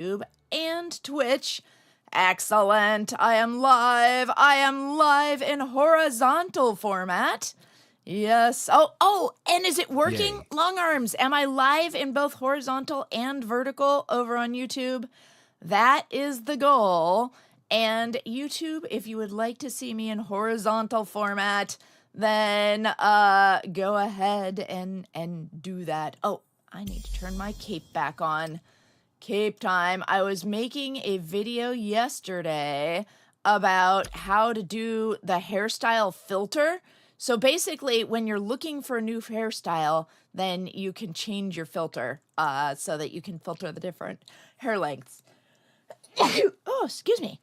YouTube and Twitch. Excellent. I am live. I am live in horizontal format. Yes. Oh, and is it working? Yay. Long arms. Am I live in both horizontal and vertical over on YouTube? That is the goal. And YouTube, if you would like to see me in horizontal format, then go ahead and do that. Oh, I need to turn my cape back on. Cape time. I was making a video yesterday about how to do the hairstyle filter. So basically, when you're looking for a new hairstyle, then you can change your filter so that you can filter the different hair lengths. Oh, excuse me.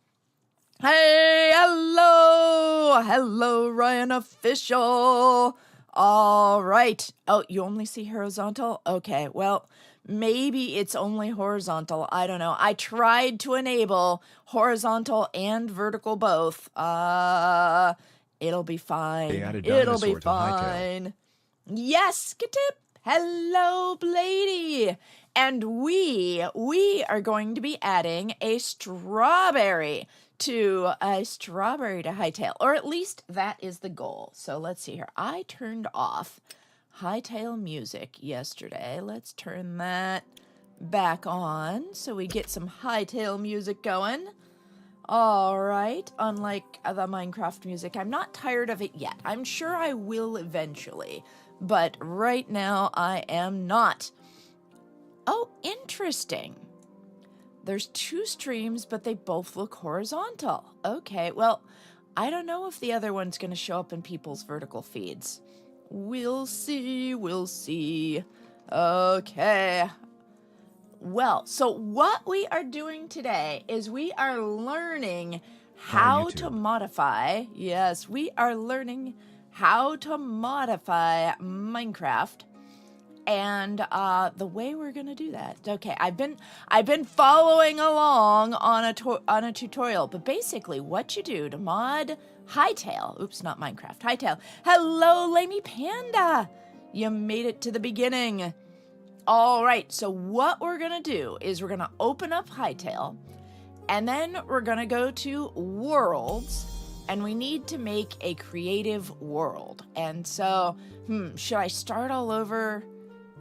Hey, hello, Ryan Official. All right. Oh, you only see horizontal? Okay, well, maybe it's only horizontal. I don't know. I tried to enable horizontal and vertical both. It'll be fine. They added It'll be dinosaur to Hytale. fine. Yes, Katip. Hello, Blady. And we are going to be adding a strawberry to Hytale, or at least that is the goal. So let's see here. I turned off Hytale music yesterday. Let's turn that back on so we get some Hytale music going. All right, unlike the Minecraft music, I'm not tired of it yet. I'm sure I will eventually, but right now I am not. Oh, interesting. There's two streams, but they both look horizontal. Okay, well, I don't know if the other one's going to show up in people's vertical feeds. We'll see, we'll see. Okay. Well, so what we are doing today is we are learning how to modify. Yes, we are learning how to modify Minecraft. And the way we're gonna do that, okay, I've been following along on a tutorial, but basically what you do to mod Hytale, oops, not Minecraft, Hytale. Hello, Lamy Panda, you made it to the beginning. All right, so what we're gonna do is we're gonna open up Hytale, and then we're gonna go to Worlds, and we need to make a creative world. And so, should I start all over?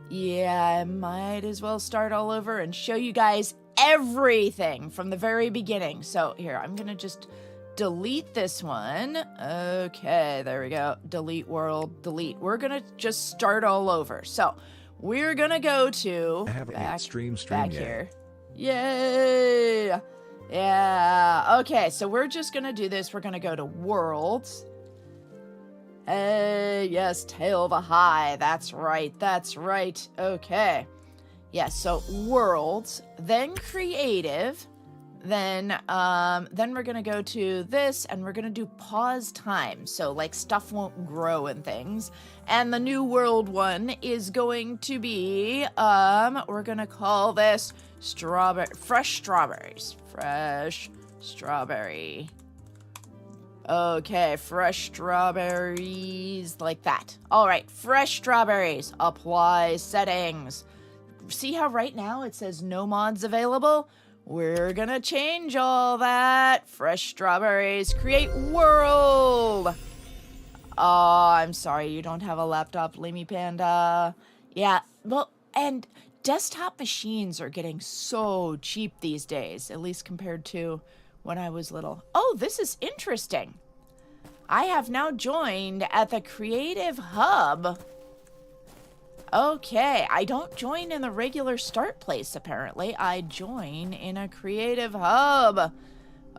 Yeah, I might as well start all over and show you guys everything from the very beginning. So here, I'm gonna just delete this one. Okay, there we go. Delete world, delete. We're gonna just start all over. So we're gonna go to I have back, stream back yay. here. Yay! Yeah, okay, so we're just gonna do this. We're gonna go to worlds. Hey, yes, Tail of a High. That's right. That's right. Okay. Yes, so worlds, then creative, then we're gonna go to this, and we're gonna do pause time, so like stuff won't grow and things. And the new world one is going to be we're gonna call this fresh strawberries. Fresh strawberry. Okay, fresh strawberries, like that. All right, fresh strawberries, apply settings. See how right now it says no mods available? We're gonna change all that. Fresh strawberries, create world. Oh, I'm sorry, you don't have a laptop, Lamy Panda. Yeah, well, and desktop machines are getting so cheap these days, at least compared to when I was little. Oh, this is interesting. I have now joined at the Creative Hub. Okay, I don't join in the regular start place, apparently. I join in a Creative Hub.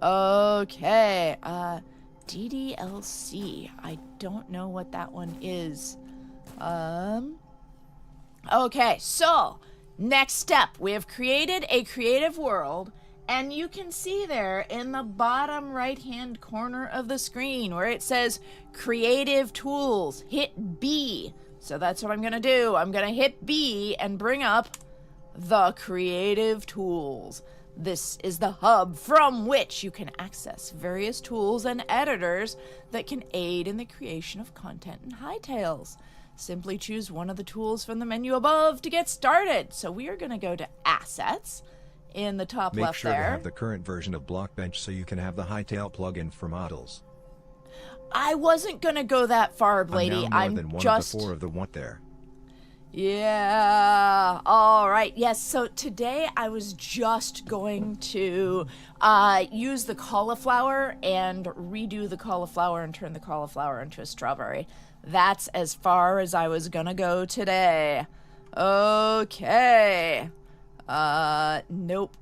Okay, DDLC. I don't know what that one is. Okay, so next step. We have created a creative world. And you can see there in the bottom right-hand corner of the screen where it says Creative Tools. Hit B. So that's what I'm going to do. I'm going to hit B and bring up the Creative Tools. This is the hub from which you can access various tools and editors that can aid in the creation of content in Hytales. Simply choose one of the tools from the menu above to get started. So we are going to go to Assets. in the top Make left sure there. to have the current version of Blockbench so you can have the Hytale plugin for models. I wasn't gonna go that far, I'm Blady. now more than one of the 4 of the want there. Yeah. All right. Yes. So today I was just going to use the cauliflower and redo the cauliflower and turn the cauliflower into a strawberry. That's as far as I was gonna go today. Okay. Nope.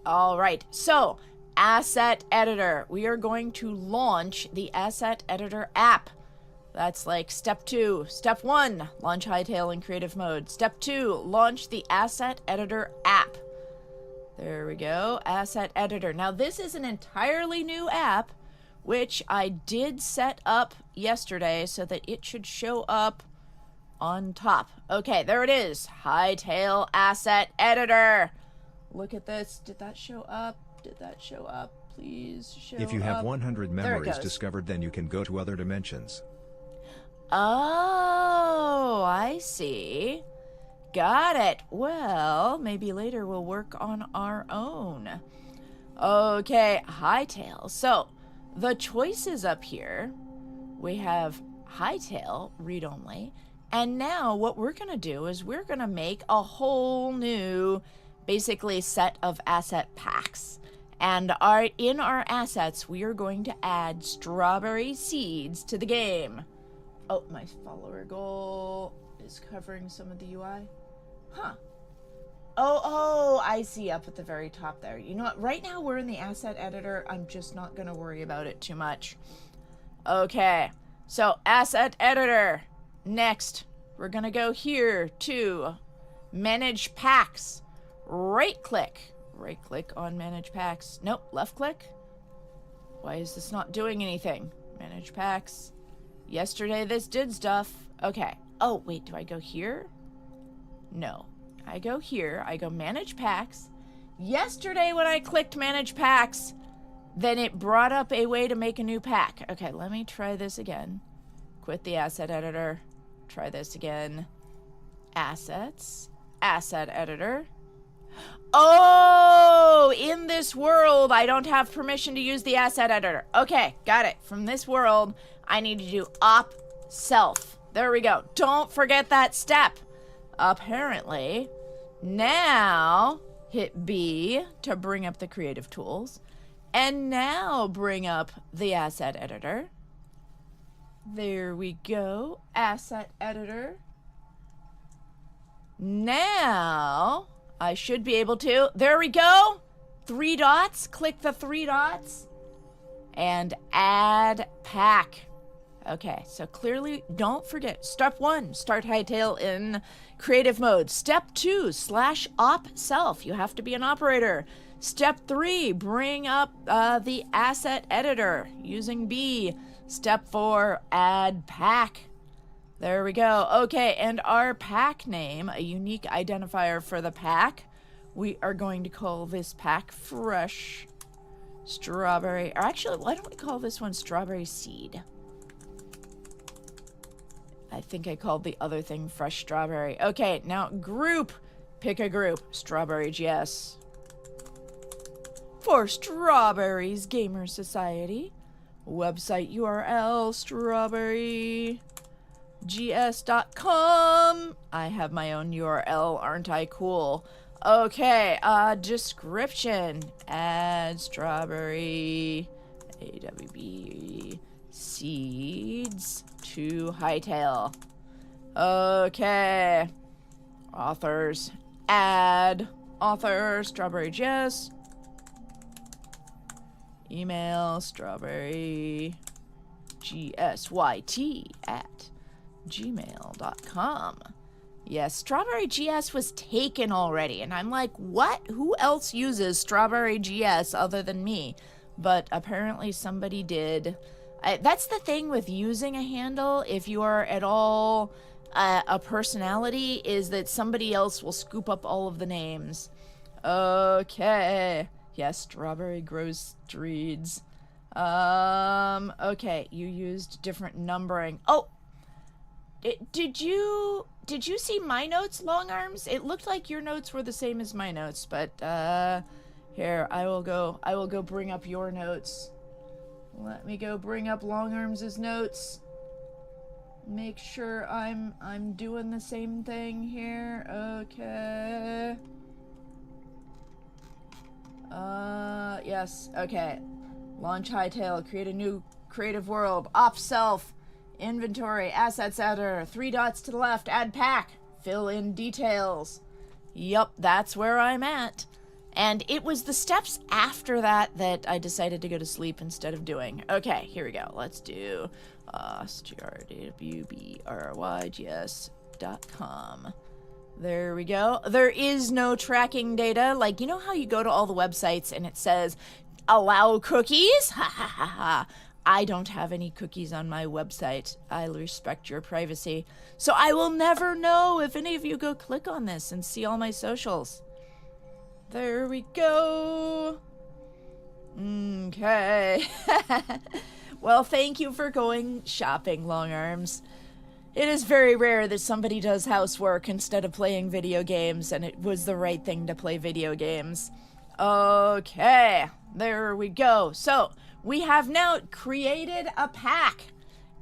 All right. So, asset editor. We are going to launch the asset editor app. That's like step 2. Step 1, launch Hytale in creative mode. Step 2, launch the asset editor app. There we go, asset editor. Now this is an entirely new app, which I did set up yesterday so that it should show up on top. Okay, there it is, Hytale asset editor. Look at this, did that show up? Did that show up? Please show up. If you have 100 memories discovered, then you can go to other dimensions. Oh, I see. Got it. Well, maybe later we'll work on our own. Okay, Hytale. So, the choices up here, we have Hytale, read-only, and now what we're going to do is we're going to make a whole new, basically, set of asset packs. And in our assets, we are going to add strawberry seeds to the game. Oh, my follower goal is covering some of the UI. Huh. Oh, I see up at the very top there. You know what? Right now we're in the asset editor. I'm just not going to worry about it too much. Okay. So, asset editor. Next, we're going to go here to manage packs. Right click. Right click on manage packs. Nope, left click. Why is this not doing anything? Manage packs. Yesterday this did stuff. Okay. Oh, wait, do I go here? No. I go here. I go manage packs. Yesterday when I clicked manage packs, then it brought up a way to make a new pack. Okay, let me try this again. Quit the asset editor. Try this again. Assets. Asset editor. Oh, in this world, I don't have permission to use the asset editor. Okay, got it. From this world, I need to do op self. There we go. Don't forget that step. Apparently, now hit B to bring up the creative tools. And now bring up the asset editor. There we go. Asset editor. Now I should be able to. There we go. 3 dots. Click the 3 dots. And add pack. Okay, so clearly, don't forget. Step 1, start Hytale in creative mode. Step 2, /op self. You have to be an operator. Step 3, bring up the asset editor using B. Step 4, add pack. There we go. Okay, and our pack name, a unique identifier for the pack. We are going to call this pack Fresh Strawberry. Or actually, why don't we call this one Strawberry Seed? I think I called the other thing Fresh Strawberry. Okay, now group. Pick a group. StrawberryGS. For Strawberries Gamer Society. Website URL, StrawberryGS.com. I have my own URL, aren't I cool? Okay, description. Add strawberry AWB seeds to Hytale. Okay. Authors. Add author StrawberryGS. Email StrawberryGSYT@gmail.com. Yes, StrawberryGS was taken already, and I'm like, what? Who else uses StrawberryGS other than me? But apparently somebody did. That's the thing with using a handle, if you are at all a personality, is that somebody else will scoop up all of the names. Okay. Yes, Strawberry Grows Streeds. Okay, you used different numbering. Oh! Did you see my notes, Long Arms? It looked like your notes were the same as my notes, but here, I will go bring up your notes. Let me go bring up Long Arms' notes. Make sure I'm doing the same thing here. Okay. Yes. Okay. Launch Hytale. Create a new creative world. Off self. Inventory. Assets editor. 3 dots to the left. Add pack. Fill in details. Yup, that's where I'm at. And it was the steps after that that I decided to go to sleep instead of doing. Okay, here we go. Let's do StrawberryGS.com. There we go. There is no tracking data. Like, you know how you go to all the websites and it says, allow cookies? Ha ha ha ha. I don't have any cookies on my website. I respect your privacy. So I will never know if any of you go click on this and see all my socials. There we go. Okay. Well, thank you for going shopping, Long Arms. It is very rare that somebody does housework instead of playing video games, and it was the right thing to play video games. Okay, there we go. So, we have now created a pack.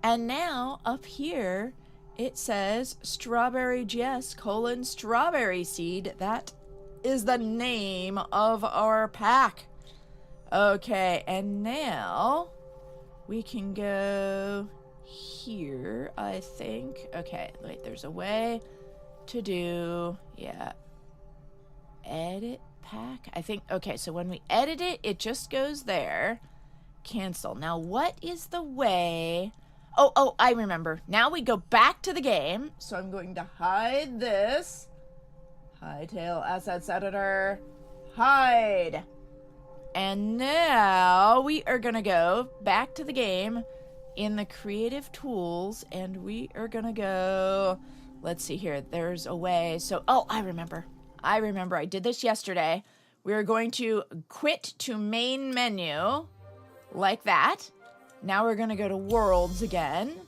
And now, up here, it says StrawberryGS : strawberry seed. That is the name of our pack. Okay, and now we can go here, I think. Okay, wait, there's a way to do, edit pack, I think. Okay, so when we edit it, it just goes there. Cancel. Now, what is the way? Oh, I remember. Now we go back to the game. So I'm going to hide this. Hytale Assets Editor. Hide. And now we are going to go back to the game in the creative tools, and we are gonna go, let's see here, there's a way. So, I remember I did this yesterday. We are going to quit to main menu like that. Now we're gonna go to worlds again,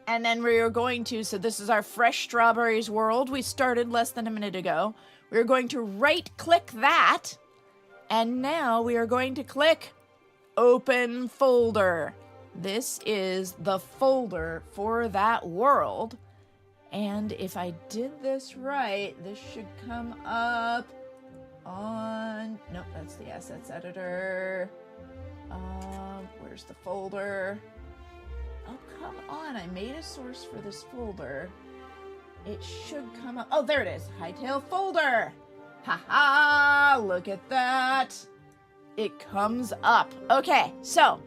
and then we are going to, so this is our fresh strawberries world we started less than a minute ago. We're going to right click that, and now we are going to click open folder. This is the folder for that world. And if I did this right, this should come up on... Nope, that's the assets editor. Where's the folder? Oh, come on. I made a source for this folder. It should come up. Oh, there it is. Hytale folder. Ha-ha! Look at that. It comes up. Okay, so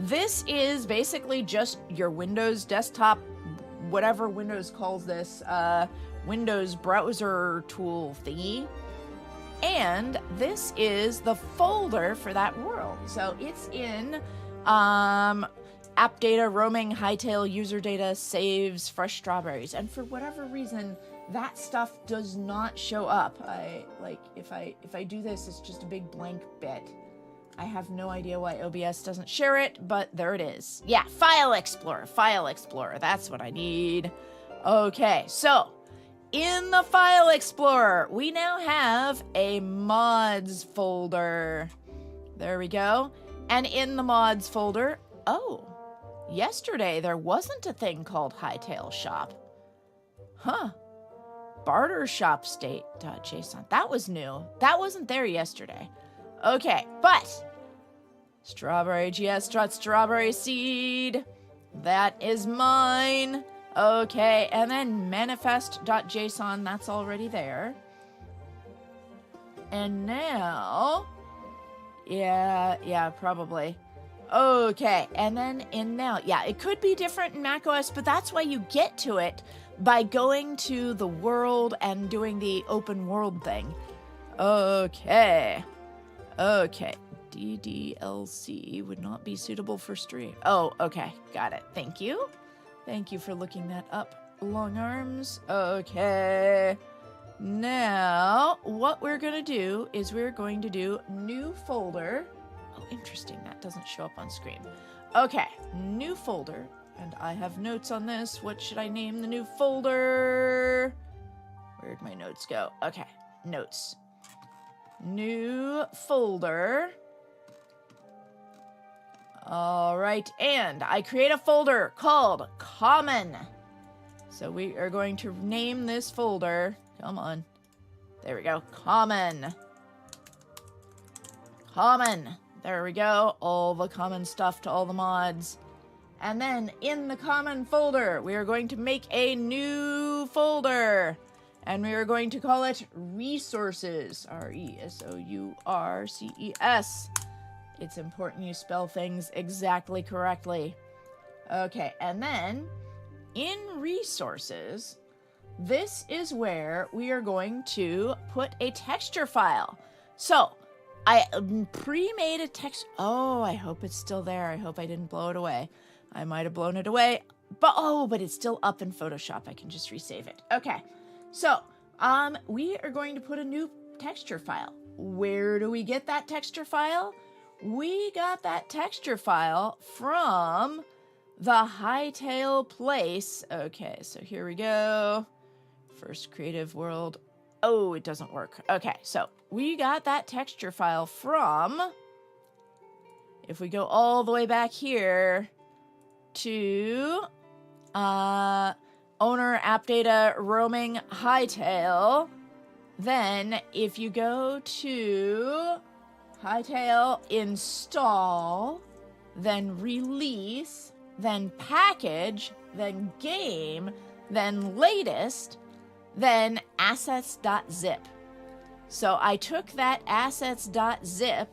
this is basically just your Windows desktop, whatever Windows calls this, Windows browser tool thingy. And this is the folder for that world. So it's in app data, roaming, Hytale, user data, saves, fresh strawberries. And for whatever reason, that stuff does not show up. If I do this, it's just a big blank bit. I have no idea why OBS doesn't share it, but there it is. Yeah, File Explorer, that's what I need. Okay, so in the File Explorer, we now have a mods folder. There we go. And in the mods folder, yesterday there wasn't a thing called Hytale Shop. Huh. Barter shop state.json. That was new. That wasn't there yesterday. Okay, but StrawberryGS strawberry seed. That is mine. Okay, and then manifest.json, that's already there. And now, yeah, probably. Okay, and then in now, it could be different in macOS, but that's why you get to it by going to the world and doing the open world thing. Okay, DDLC would not be suitable for stream. Oh, okay, got it. Thank you. Thank you for looking that up, Long Arms. Okay. Now, what we're going to do is we're going to do new folder. Oh, interesting. That doesn't show up on screen. Okay. New folder. And I have notes on this. What should I name the new folder? Where'd my notes go? Okay, notes. New folder. All right, and I create a folder called Common. So we are going to name this folder. Come on. There we go. Common. Common. There we go. All the common stuff to all the mods. And then in the common folder, we are going to make a new folder. And we are going to call it Resources. Resources. It's important you spell things exactly correctly. Okay, and then in Resources, this is where we are going to put a texture file. So, I pre-made a text. Oh, I hope it's still there. I hope I didn't blow it away. I might have blown it away. But it's still up in Photoshop. I can just resave it. Okay. So, we are going to put a new texture file. Where do we get that texture file? We got that texture file from the Hytale place. Okay, so here we go. First creative world. Oh, it doesn't work. Okay, so we got that texture file from, if we go all the way back here to owner app data roaming Hytale, then if you go to Hytale install, then release, then package, then game, then latest, then assets.zip. So I took that assets.zip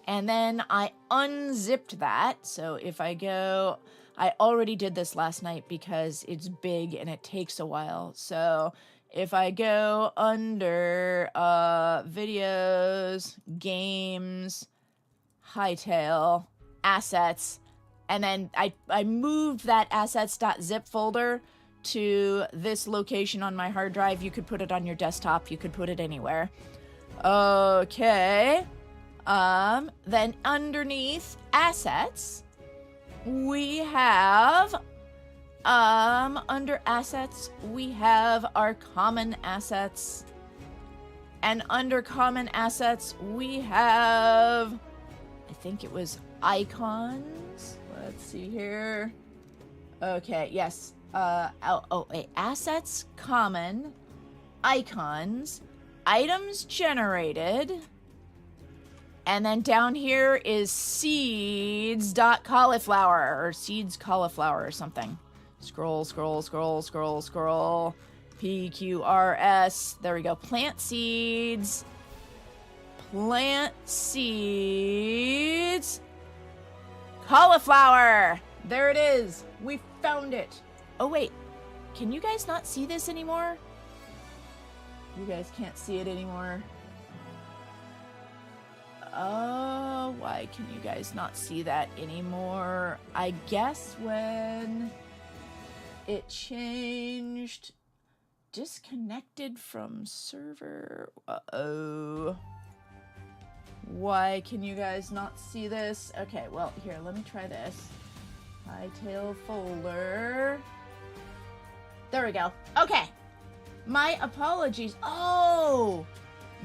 and then I unzipped that. So if I go, I already did this last night because it's big and it takes a while. So if I go under videos, games, Hytale, assets, and then I moved that assets.zip folder to this location on my hard drive. You could put it on your desktop. You could put it anywhere. Okay. Then underneath assets, we have under assets, we have our common assets. And under common assets, we have, I think it was icons. Let's see here. Okay, yes. Assets, common, icons, items generated, and then down here is seeds.cauliflower, or seeds cauliflower or something. Scroll. PQRS. There we go. Plant seeds. Cauliflower. There it is. We found it. Oh, wait. Can you guys not see this anymore? You guys can't see it anymore. Oh, why can you guys not see that anymore? I guess when it changed, disconnected from server. Uh-oh. Why can you guys not see this? Okay, well, here, let me try this. Hytale folder. There we go. Okay. My apologies. Oh!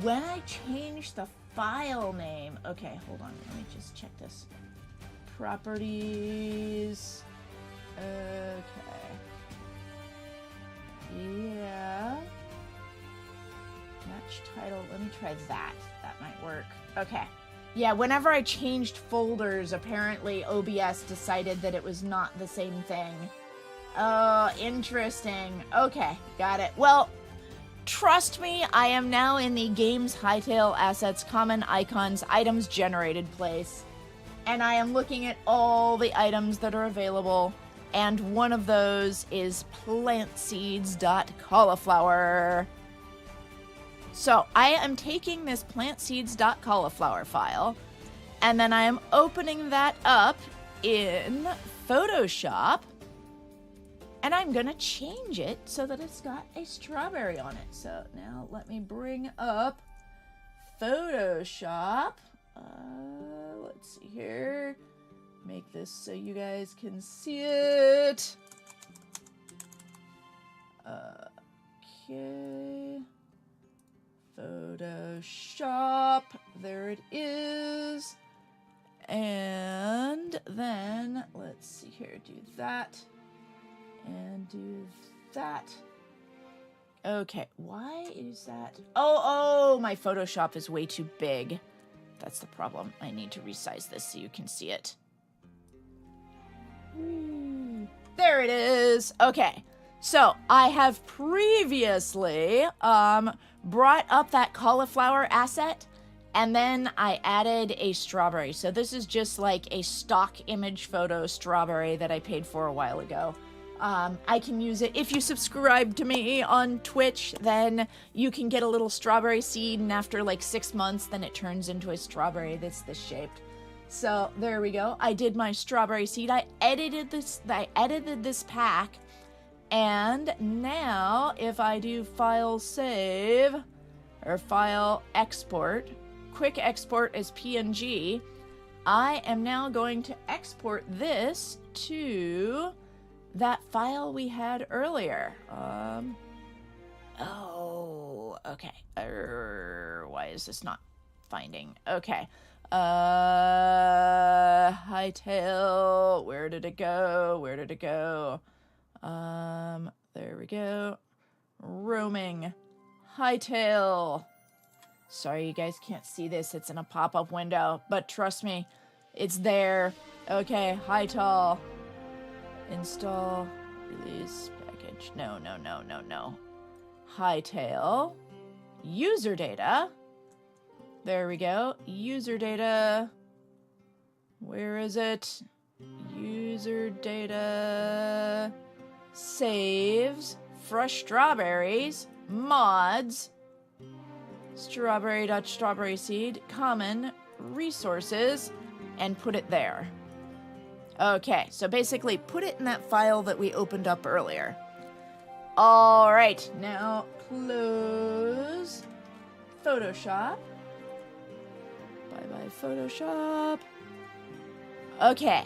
When I changed the file name. Okay, hold on. Let me just check this. Properties. Okay. Yeah. Match title. Let me try that. That might work. Okay. Yeah, whenever I changed folders, apparently OBS decided that it was not the same thing. Oh, interesting. Okay, got it. Well, trust me, I am now in the Games Hytale Assets Common Icons Items Generated place. And I am looking at all the items that are available. And one of those is plantseeds.cauliflower. So I am taking this plantseeds.cauliflower file, and then I am opening that up in Photoshop, and I'm gonna change it so that it's got a strawberry on it. So now let me bring up Photoshop. Let's see here. make this so you guys can see it. Okay. Photoshop. There it is. And then, let's see here, do that. And do that. Okay, why is that? Oh, my Photoshop is way too big. That's the problem. I need to resize this so you can see it. There it is. Okay, so I have previously brought up that cauliflower asset, and then I added a strawberry. So this is just like a stock image photo strawberry that I paid for a while ago. I can use it. If you subscribe to me on Twitch, then you can get a little strawberry seed, and after like 6 months, then it turns into a strawberry that's this shaped. So there we go. I did my strawberry seed. I edited this pack, and now if I do file save or file export, quick export as PNG, I am now going to export this to that file we had earlier. Oh, okay. Why is this not finding? Okay. Hytale. Where did it go? Where did it go? There we go. Roaming. Hytale. Sorry, you guys can't see this. It's in a pop-up window, but trust me, it's there. Okay, Hytale. Install, release, package. No. Hytale. User data. There we go. User data. Where is it? User data. Saves. Fresh strawberries. Mods. Strawberry seed. Common. Resources. And put it there. Okay, so basically put it in that file that we opened up earlier. All right, now close Photoshop. Bye-bye, Photoshop. Okay,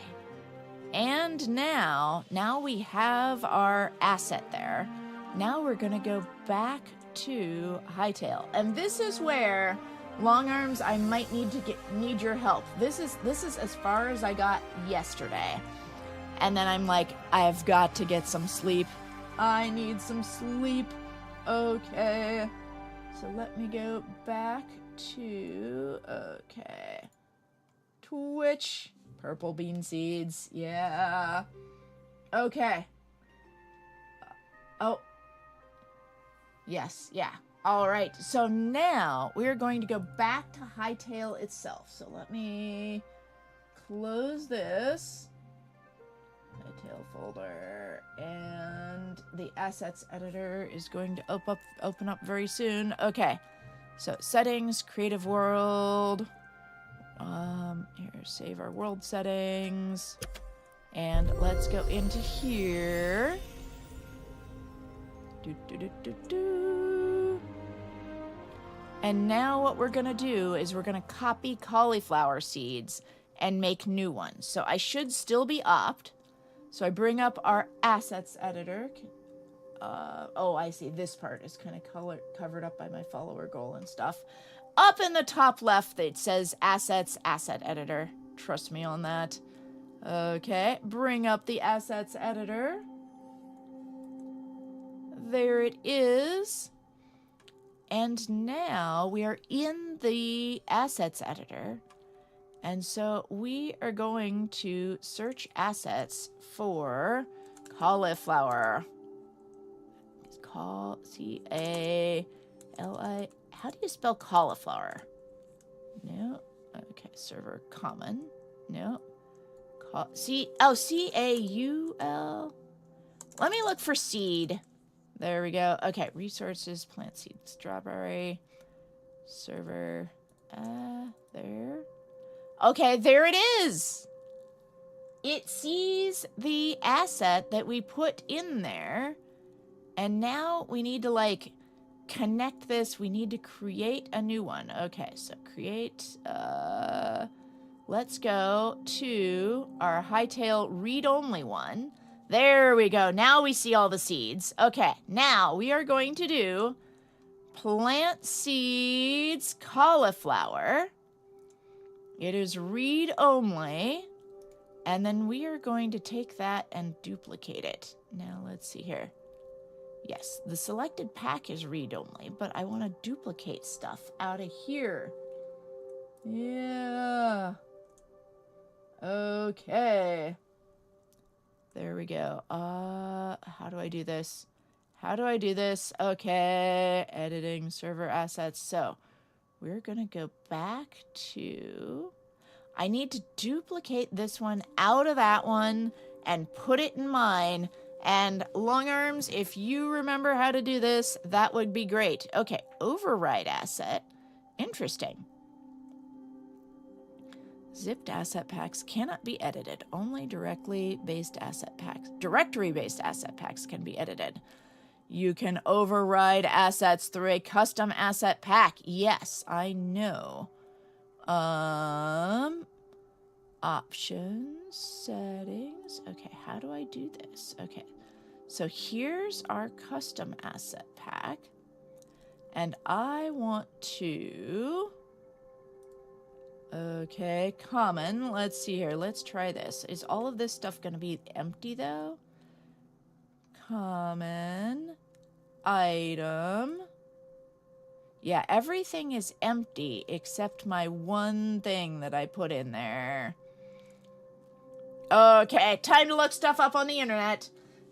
and now we have our asset there. Now we're gonna go back to Hytale, and this is where Long Arms, I might need your help. This is as far as I got yesterday. And then I'm like, I've got to get some sleep. I need some sleep. Okay. So let me go back to, okay. Twitch. Purple bean seeds. Yeah. Okay. Oh. Yes, yeah. All right, so now we're going to go back to Hytale itself. So let me close this Hytale folder, and the assets editor is going to open up very soon. Okay, so settings, creative world. Here, save our world settings, and let's go into here. And now what we're going to do is we're going to copy cauliflower seeds and make new ones. So I should still be opt. So I bring up our assets editor. Oh, I see. This part is kind of covered up by my follower goal and stuff. Up in the top left, it says assets, asset editor. Trust me on that. Okay, bring up the assets editor. There it is. And now we are in the assets editor. And so we are going to search assets for cauliflower. C-A-L-I. How do you spell cauliflower? No. Okay, server common. No. C-A-U-L. Let me look for seed. There we go. Okay, resources, plant seed, strawberry, server, there. Okay, there it is. It sees the asset that we put in there, and now we need to, like, connect this. We need to create a new one. Okay, so create, let's go to our Hytale read-only one. There we go. Now we see all the seeds. Okay, now we are going to do plant seeds cauliflower. It is read-only. And then we are going to take that and duplicate it. Now let's see here. Yes, the selected pack is read-only, but I want to duplicate stuff out of here. Yeah. Okay. There we go. How do I do this? How do I do this? Okay, editing server assets. So we're going to go back to... I need to duplicate this one out of that one and put it in mine. And long arms, if you remember how to do this, that would be great. Okay, override asset. Interesting. Zipped asset packs cannot be edited. Only directory-based asset packs can be edited. You can override assets through a custom asset pack. Yes, I know. Options, settings. Okay, how do I do this? Okay, so here's our custom asset pack. And I want to... Okay, common. Let's see here. Let's try this. Is all of this stuff going to be empty, though? Common. Item. Yeah, everything is empty except my one thing that I put in there. Okay, time to look stuff up on the internet.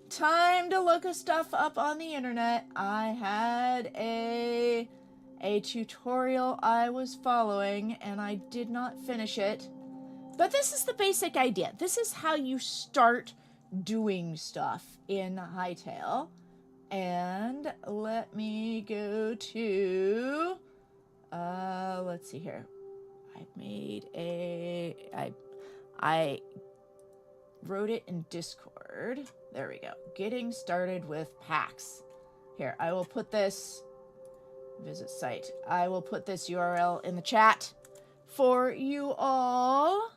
Time to look stuff up on the internet. I had a tutorial I was following, and I did not finish it. But this is the basic idea. This is how you start doing stuff in Hytale. And let me go to, let's see here. I wrote it in Discord. There we go. Getting started with packs. Here, I will put this, visit site. I will put this URL in the chat for you all,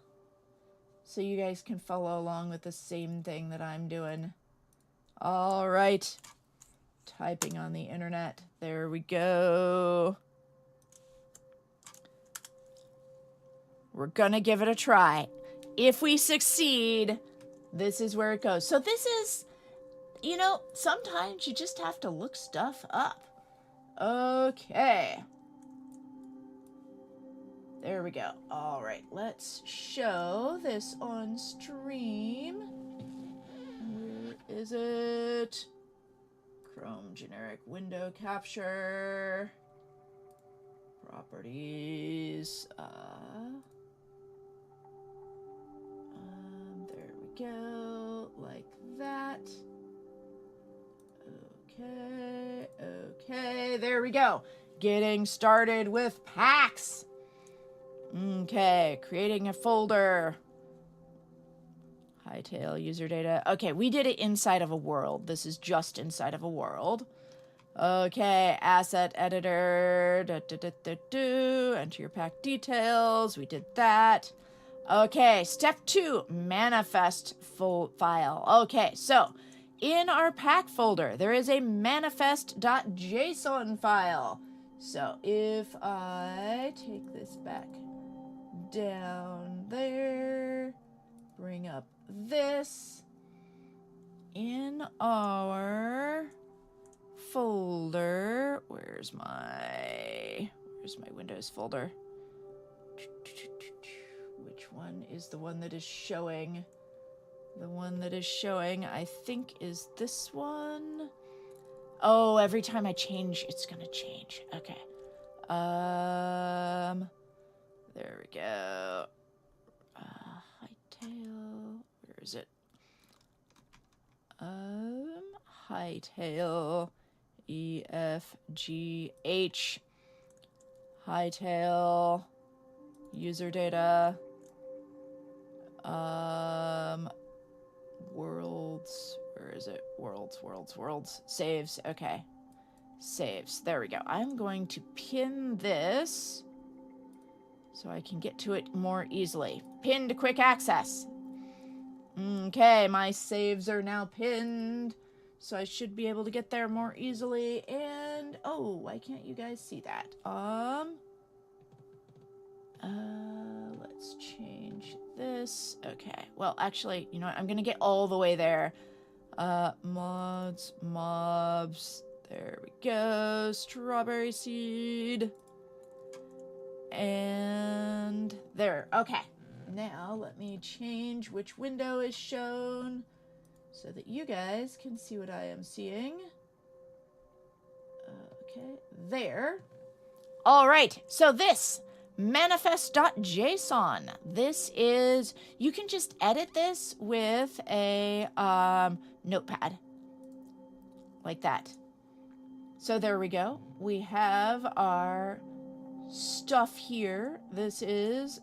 so you guys can follow along with the same thing that I'm doing. All right. Typing on the internet. There we go. We're gonna give it a try. If we succeed, this is where it goes. So this is, you know, sometimes you just have to look stuff up. Okay. There we go. All right, let's show this on stream. Where is it? Chrome generic window capture. Properties. There we go. Like that. Okay, there we go. Getting started with packs. Okay, creating a folder. Hytale user data. Okay, we did it inside of a world. This is just inside of a world. Okay, asset editor. Enter your pack details. We did that. Okay, step 2, manifest full file. Okay, so in our pack folder, there is a manifest.json file. So if I take this back down there, bring up this in our folder. Where's my Windows folder? Which one is the one that is showing? The one that is showing, I think, is this one. Oh, every time I change, it's gonna change. Okay. There we go. Hytale. Where is it? Hytale. EFGH. Hytale. User data. Worlds. Where is it? Worlds. Saves. Okay. Saves. There we go. I'm going to pin this so I can get to it more easily. Pinned quick access. Okay, my saves are now pinned, so I should be able to get there more easily. And oh, why can't you guys see that? Let's change this. Okay, well, actually, you know what? I'm gonna get all the way there. Mods, mobs. There we go. Strawberry seed. And there. Okay. Now let me change which window is shown so that you guys can see what I am seeing. Okay, there. All right, so this manifest.json. This is, you can just edit this with a notepad like that. So there we go. We have our stuff here. This is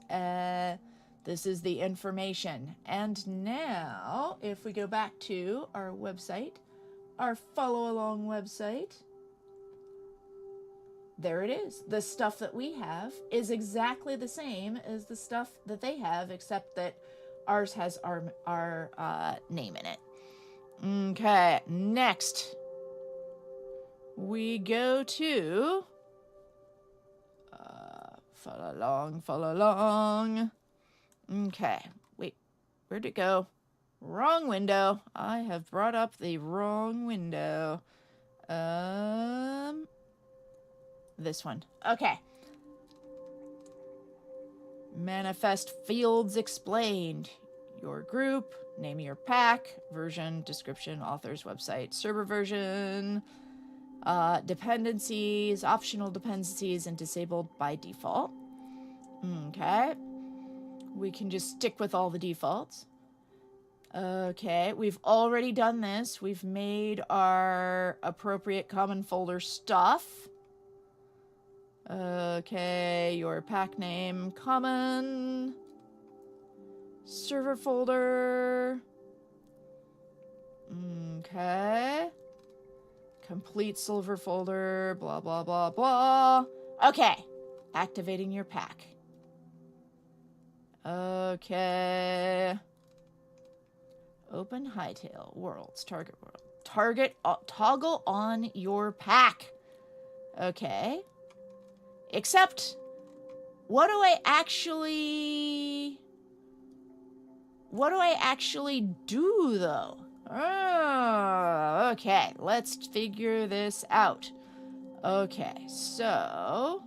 the information. And now, if we go back to our website, our follow along website, there it is. The stuff that we have is exactly the same as the stuff that they have, except that ours has our name in it. Okay, next we go to follow along. Okay, wait, where'd it go? Wrong window. I have brought up the wrong window. This one. Okay. Manifest fields explained. Your group, name of your pack, version, description, author's website, server version, dependencies, optional dependencies, and disabled by default. Okay. We can just stick with all the defaults. Okay, we've already done this. We've made our appropriate common folder stuff. Okay, your pack name, common. Server folder. Okay. Complete silver folder, blah, blah, blah, blah. Okay, activating your pack. Okay. Open Hytale, worlds, target world. Toggle on your pack. Okay. Except, what do I actually do, though? Oh, okay, let's figure this out. Okay, so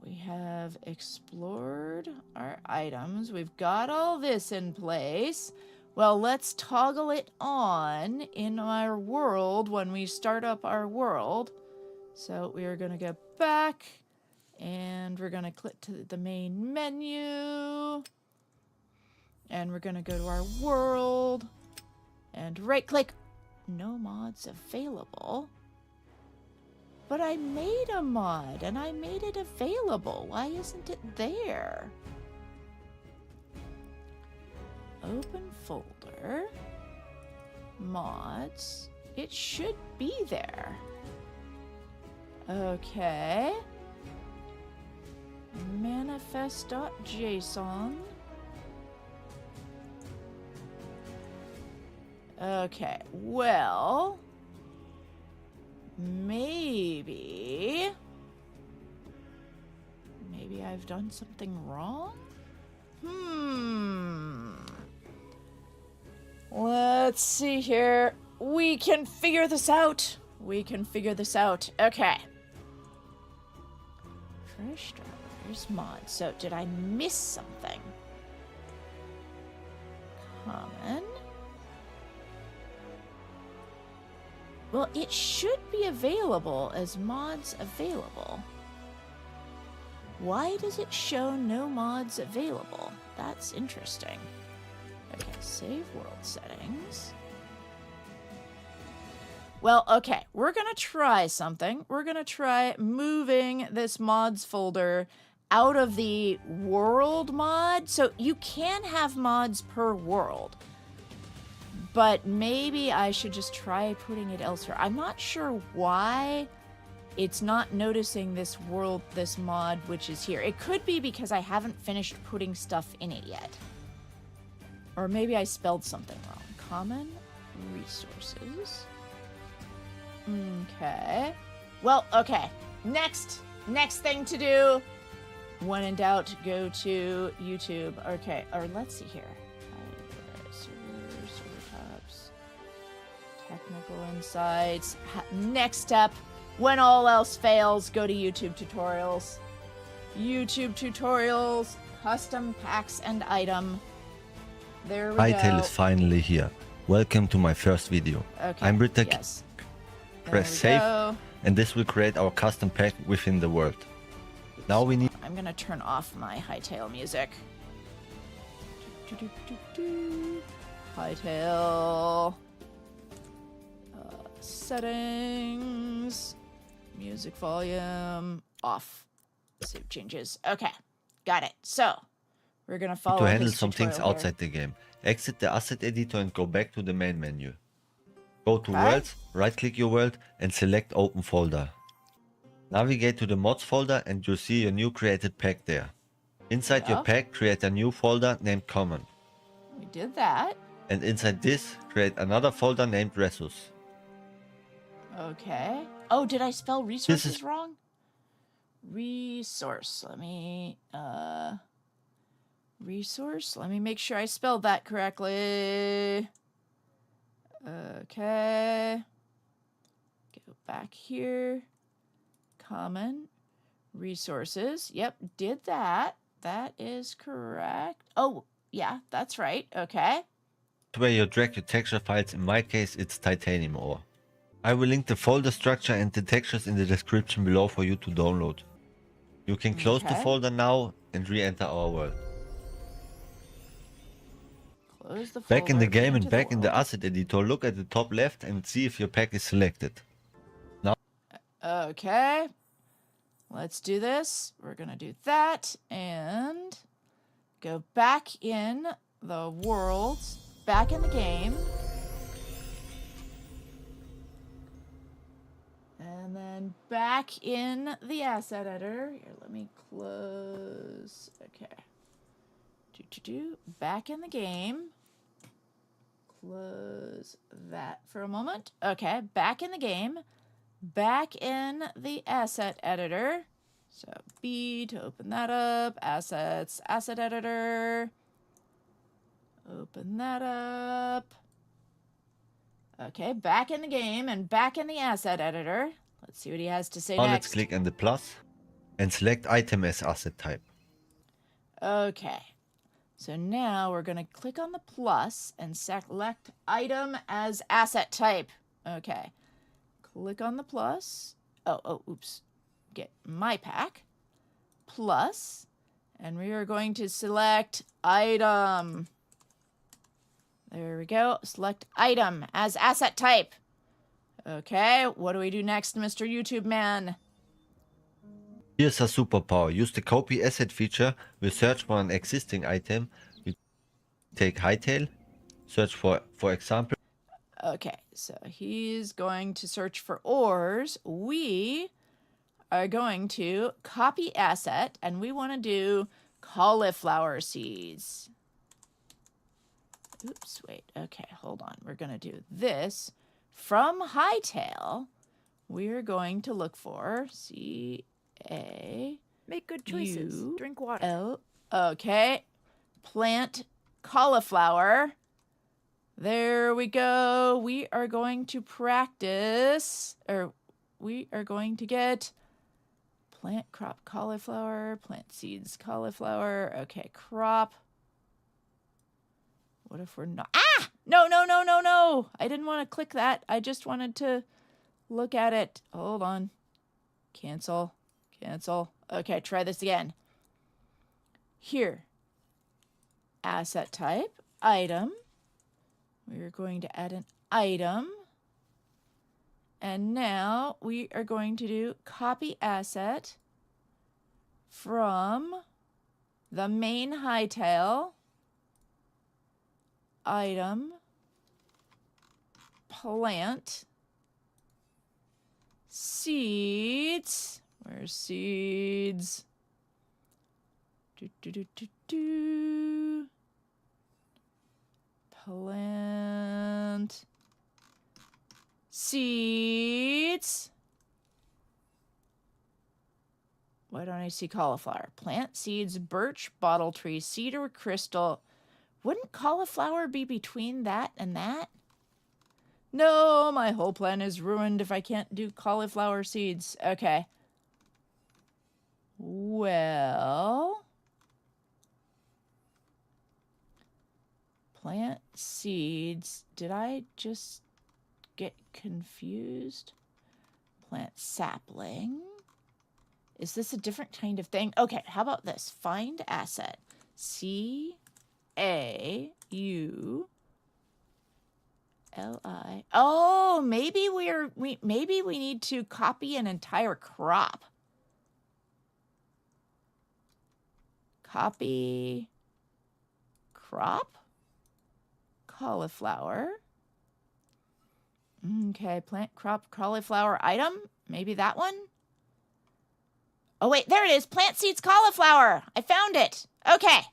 we have explored our items. We've got all this in place. Well, let's toggle it on in our world when we start up our world. So we are going to go back, and we're going to click to the main menu, and we're going to go to our world, and right-click, no mods available. But I made a mod, and I made it available. Why isn't it there? Open folder, mods, it should be there. Okay. Manifest.json. Okay, well, maybe I've done something wrong? Let's see here. We can figure this out. Okay. Fresh strawberries mod. So, did I miss something? Common. Well, it should be available as mods available. Why does it show no mods available? That's interesting. Okay, save world settings. Well, okay, we're going to try something. We're going to try moving this mods folder out of the world mod. So you can have mods per world, but maybe I should just try putting it elsewhere. I'm not sure why it's not noticing this world, this mod, which is here. It could be because I haven't finished putting stuff in it yet. Or maybe I spelled something wrong. Common resources. Okay. Well, okay. Next thing to do. When in doubt, go to YouTube. Okay, or let's see here. Server tops. Technical insights. Next step. When all else fails, go to YouTube tutorials. YouTube tutorials, custom packs and item. There we go. Hytale is finally here. Welcome to my first video. Okay. I'm Britta. Yes. Press save, and this will create our custom pack within the world. Now we need. I'm gonna turn off my Hytale music. Hytale. Settings. Music volume off. Save changes. Okay, got it. So we're gonna follow. To handle his some things tutorial outside here. the game, exit the asset editor and go back to the main menu. Go to Okay. Worlds, right-click your world and select Open Folder. Navigate to the Mods folder and you'll see your new created pack there. Inside your Yeah. pack, create a new folder named Common. We did that. And inside this, create another folder named Resource. Okay. Oh, did I spell resources is- wrong? Resource. Let me resource. Let me make sure I spelled that correctly. Okay. Go back here. Common. Resources. Yep, did that. That is correct. Oh, yeah, that's right. Okay. Where you drag your texture files, in my case it's titanium ore. I will link the folder structure and the textures in the description below for you to download. You can close the Okay. folder now and re-enter our world. Close the Back in the folder, game and enter back in the world. asset editor, look at the top left and see if your pack is selected. Okay. Let's do this. We're going to do that and go back in the world, back in the game. And then back in the asset editor. Here, let me close. Okay. Back in the game. Close that for a moment. Okay, back in the game. Back in the asset editor. So B to open that up. Assets, asset editor. Open that up. Okay, back in the game and back in the asset editor. Let's see what he has to say Now next. let's click on the plus and select item as asset type. Okay. So now we're going to click on the plus and select item as asset type. Okay. Click on the plus. Oh, oops. Get my pack. Plus. And we are going to select item. There we go. Select item as asset type. Okay. What do we do next, Mr. YouTube man? Here's a superpower. Use the copy asset feature. We search for an existing item. We take Hytale. Search for example. Okay, so he's going to search for ores. We are going to copy asset, and we want to do cauliflower seeds. Oops, wait. Okay, hold on. We're going to do this. From Hytale, we're going to look for C-A... Make good choices. U- Drink water. L. Okay. Plant cauliflower. There we go. We are going to practice, or we are going to get plant crop cauliflower, plant seeds cauliflower. Okay, crop. What if we're not? Ah! No. I didn't want to click that. I just wanted to look at it. Hold on. Cancel. Okay, try this again. Here. Asset type, item. We're going to add an item. And now we are going to do copy asset from the main Hytale. Item. Plant. seeds. Where's seeds? Do, do, do, do, do. Plant seeds. Why don't I see cauliflower? Plant seeds, birch, bottle tree, cedar, crystal. Wouldn't cauliflower be between that and that? No, my whole plan is ruined if I can't do cauliflower seeds. Okay. Well, plant seeds. Did I just get confused? Plant sapling. Is this a different kind of thing? Okay, how about this? Find asset. C-A-U-L-I. Oh, maybe maybe we need to copy an entire crop. Copy crop. Cauliflower. Okay, plant crop cauliflower item. Maybe that one? Oh, wait, there it is. Plant seeds cauliflower. I found it. Okay.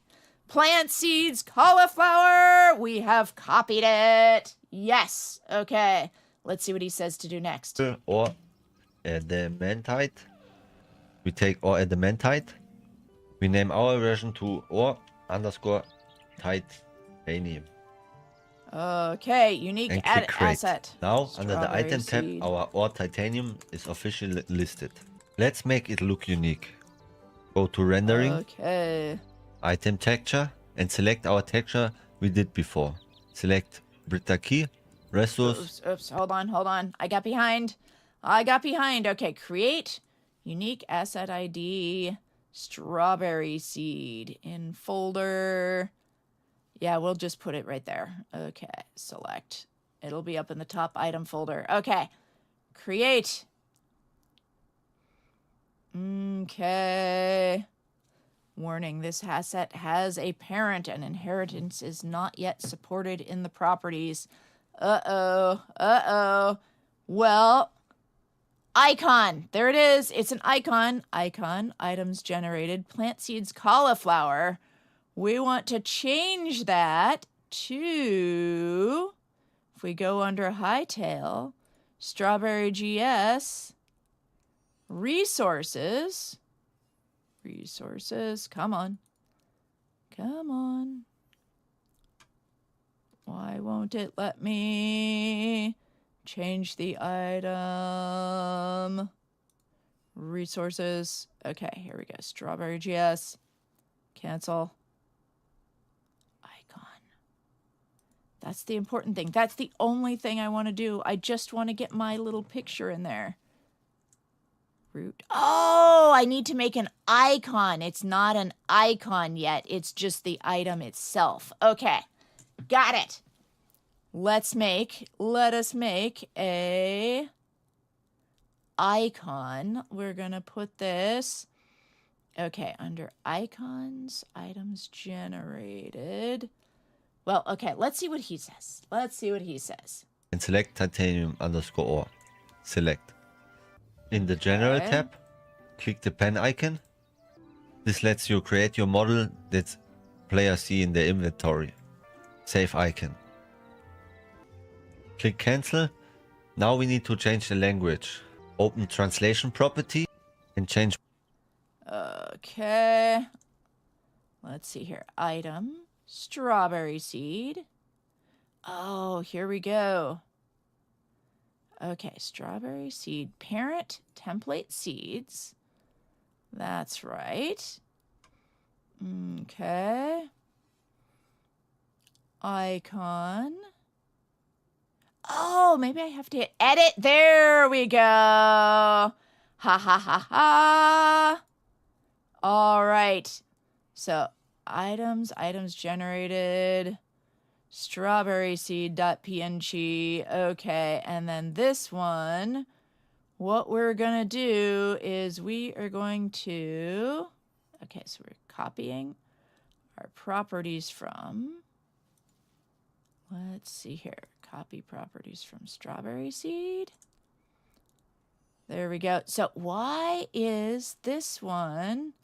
Plant seeds cauliflower. We have copied it. Yes. Okay. Let's see what he says to do next. Or adamantite. We take or adamantite. We name our version to or_titanium. Okay, unique And click create. asset. Now, under the Strawberry item tab, seed. our or titanium is officially listed. Let's make it look unique. Go to rendering, Okay. item texture, and select our texture we did before. Select Britaki, Resource. Oops. Hold on. I got behind. Okay, create unique asset ID. Strawberry seed in folder. Yeah, we'll just put it right there. Okay, select. It'll be up in the top item folder. Okay, create. Okay. Warning, this asset has a parent and inheritance is not yet supported in the properties. Uh-oh. Well, icon. There it is. It's an icon. Icon, items generated, plant seeds, cauliflower. We want to change that to, if we go under Hytale, StrawberryGS, resources, come on. Why won't it let me change the item? Resources. Okay, here we go. StrawberryGS. Cancel. Icon. That's the important thing. That's the only thing I want to do. I just want to get my little picture in there. Root. Oh, I need to make an icon. It's not an icon yet. It's just the item itself. Okay, got it. Let us make a icon. We're going to put this, okay, under icons, items generated. Well, okay, let's see what he says. And select titanium underscore or. Select. In the general tab, click the pen icon. This lets you create your model that players see in their inventory. Save icon. Click cancel. Now we need to change the language. Open translation property and change. Okay. Let's see here. Item, strawberry seed. Oh, here we go. Okay, strawberry seed, parent, template seeds. That's right. Okay. Icon. Oh, maybe I have to hit edit. There we go. Ha ha ha ha. All right. So items generated. Strawberry seed.png. Okay, and then this one, what we're gonna do is we are going to, okay, so we're copying our properties from, let's see here, copy properties from strawberry seed. There we go. So why is this one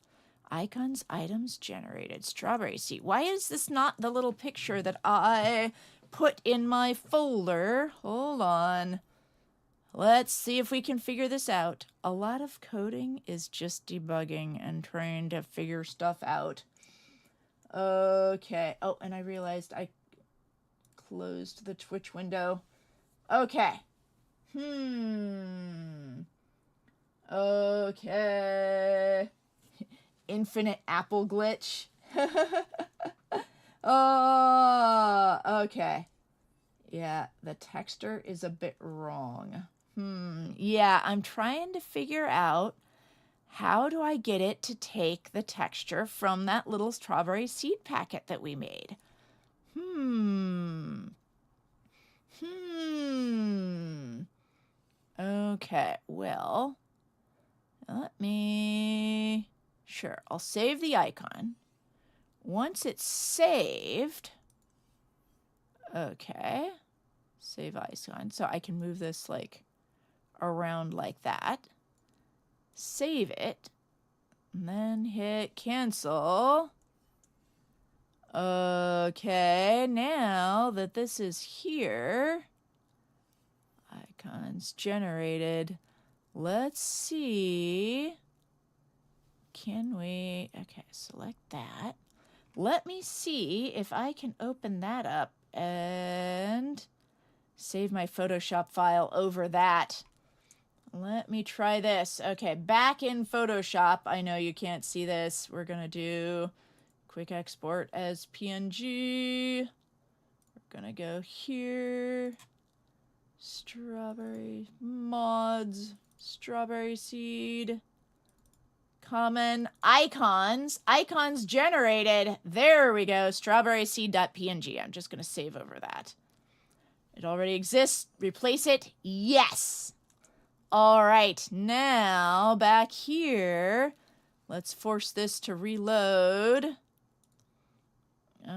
icons, items generated, strawberry seed? Why is this not the little picture that I put in my folder? Hold on. Let's see if we can figure this out. A lot of coding is just debugging and trying to figure stuff out. Okay. Oh, and I realized I closed the Twitch window. Okay. Okay. Infinite apple glitch. Oh, okay. Yeah, the texture is a bit wrong. Yeah, I'm trying to figure out how do I get it to take the texture from that little strawberry seed packet that we made. Okay, well, sure, I'll save the icon. Once it's saved, okay, save icon, so I can move this like around like that. Save it, and then hit cancel. Okay, now that this is here, icons generated. Let's see. Can we, okay, select that. Let me see if I can open that up and save my Photoshop file over that. Let me try this. Okay, back in Photoshop. I know you can't see this. We're going to do quick export as PNG. We're going to go here. Strawberry mods. Strawberry seed. Common icons. Icons generated. There we go. Strawberry seed.png. I'm just going to save over that. It already exists. Replace it. Yes. All right, now back here, let's force this to reload. How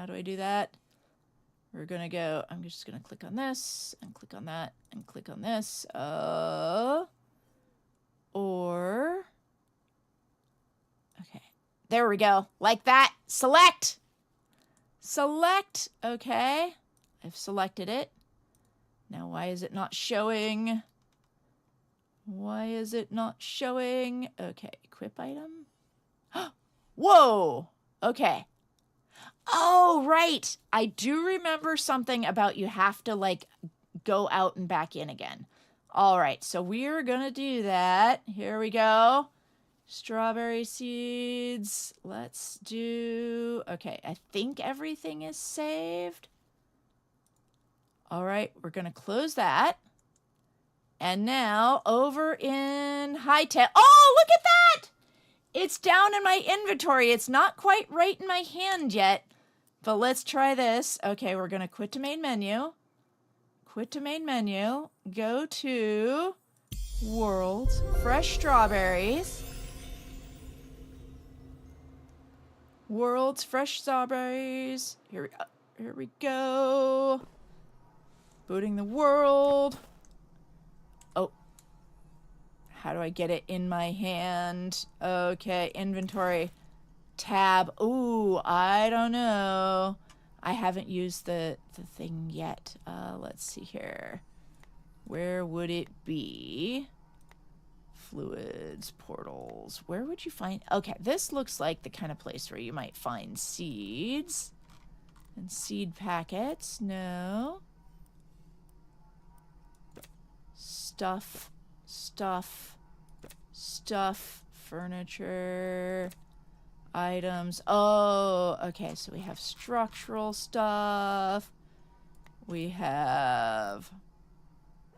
do I do that? We're gonna go, I'm just gonna click on this and click on that and click on this. Okay, there we go, like that. Select. Okay, I've selected it. Now, why is it not showing? Okay, equip item. Whoa! Okay. Oh, right. I do remember something about you have to, like, go out and back in again. All right, so we're going to do that. Here we go. Strawberry seeds. Let's do... Okay, I think everything is saved. All right, we're going to close that. And now over in Hytale. Oh, look at that! It's down in my inventory. It's not quite right in my hand yet. But let's try this. Okay, we're going to quit to main menu. Go to Worlds, Fresh Strawberries. Worlds, Fresh Strawberries. Here we go. Booting the world. Oh. How do I get it in my hand? Okay, inventory. Tab. Ooh, I don't know. I haven't used the thing yet. Let's see here. Where would it be? Fluids, portals. Where would you find... Okay, this looks like the kind of place where you might find seeds. And seed packets. No. Stuff, furniture, items. Oh, okay, so we have structural stuff. We have...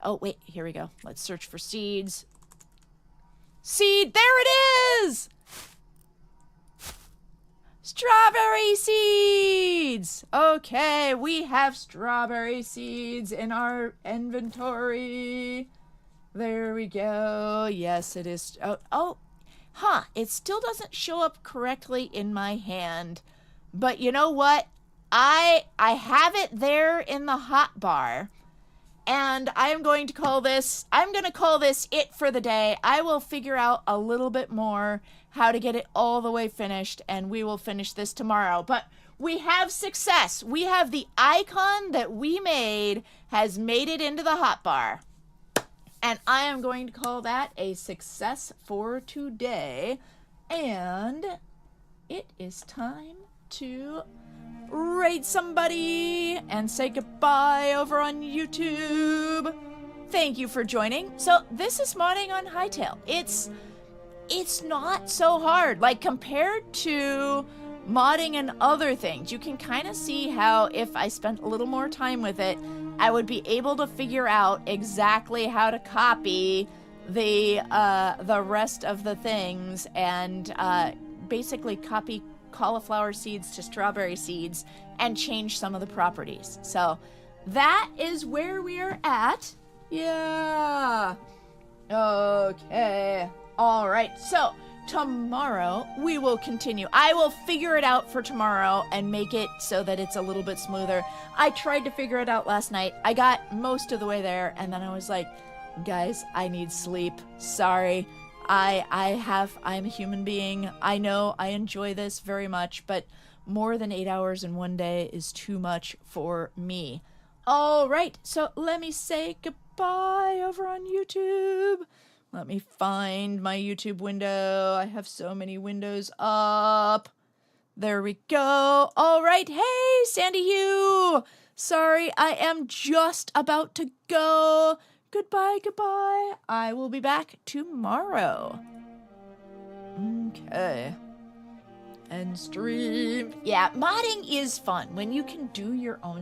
Oh, wait, here we go. Let's search for seeds. Seed, there it is! Strawberry seeds! Okay, we have strawberry seeds in our inventory. There we go. Yes, it is. It still doesn't show up correctly in my hand. But you know what? I have it there in the hotbar. And I'm going to call this it for the day. I will figure out a little bit more how to get it all the way finished, and we will finish this tomorrow. But we have success. We have the icon that we made has made it into the hotbar. And I am going to call that a success for today. And it is time to rate somebody and say goodbye over on YouTube. Thank you for joining. So this is modding on Hytale. It's not so hard. Like, compared to modding and other things, you can kind of see how if I spent a little more time with it, I would be able to figure out exactly how to copy the rest of the things and basically copy cauliflower seeds to strawberry seeds and change some of the properties. So that is where we are at. Yeah. Okay. All right. So tomorrow we will continue. I will figure it out for tomorrow and make it so that it's a little bit smoother. I tried to figure it out last night. I got most of the way there, and then I was like, guys, I need sleep. Sorry. I'm a human being. I know I enjoy this very much, but more than 8 hours in one day is too much for me. All right, so let me say goodbye over on YouTube. Let me find my YouTube window. I have so many windows up. There we go. All right, hey, Sandy Hugh. Sorry, I am just about to go. Goodbye, goodbye. I will be back tomorrow. Okay. End stream. Yeah, modding is fun when you can do your own